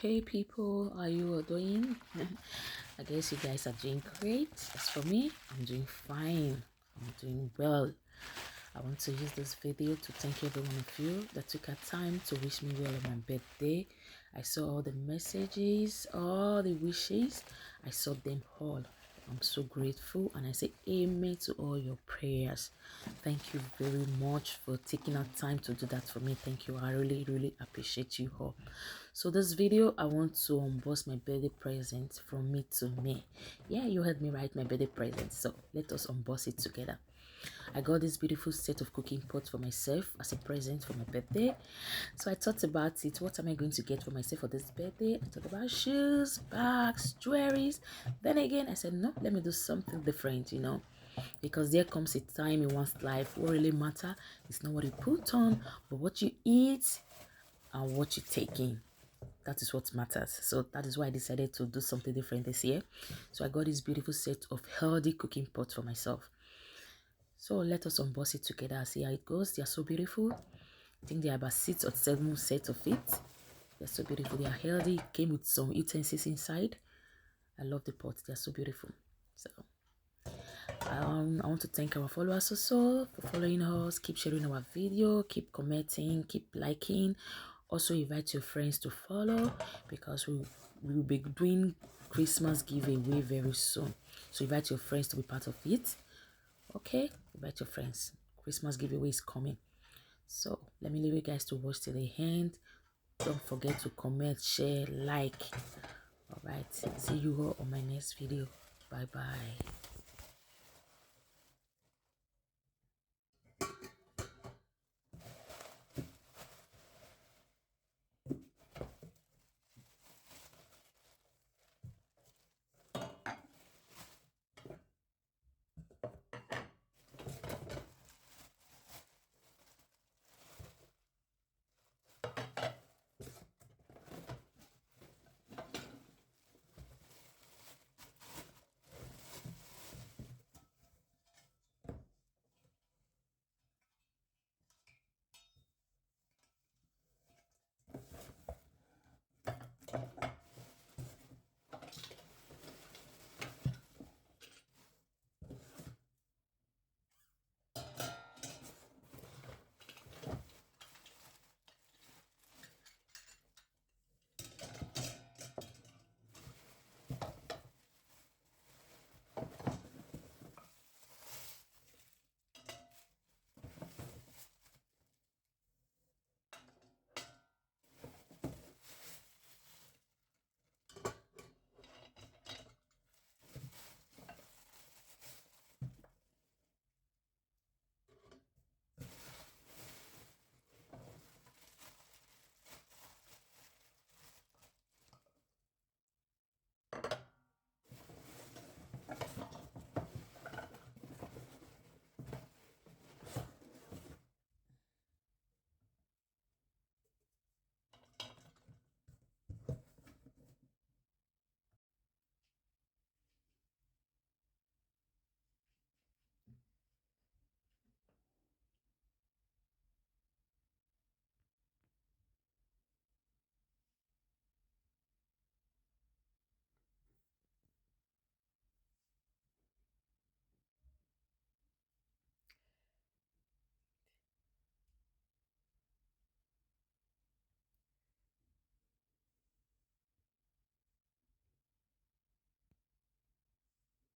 Hey people, how you all doing? I guess you guys are doing great. As for me, I'm doing fine. I'm doing well. I want to use this video to thank every one of you that took a time to wish me well on my birthday. I saw all the messages, all the wishes. I saw them all. I'm so grateful, and I say amen to all your prayers. Thank you very much for taking out time to do that for me. Thank you. I really appreciate you all. So this video, I want to unbox my birthday present from me to me. Yeah, you heard me right, my birthday present. So let us unbox it together. I got this beautiful set of cooking pots for myself as a present for my birthday. So I thought about it. What am I going to get for myself for this birthday? I thought about shoes, bags, jewelries. Then again, I said, no, let me do something different, because there comes a time in one's life what really matter is not what you put on, but what you eat and what you take in. That is what matters. So that is why I decided to do something different this year. So I got this beautiful set of healthy cooking pots for myself. So let us unbox it together and see how it goes. They are so beautiful. I think there are about 6 or 7 sets of it. They're so beautiful. They are healthy. Came with some utensils inside. I love the pots. They are so beautiful. So I want to thank our followers also for following us. Keep sharing our video. Keep commenting. Keep liking. Also invite your friends to follow, because we will be doing Christmas giveaway very soon. So invite your friends to be part of it. Okay, invite your friends. Christmas giveaway is coming. So let me leave you guys to watch till the end. Don't forget to comment, share, like. All right, see you all on my next video. Bye bye.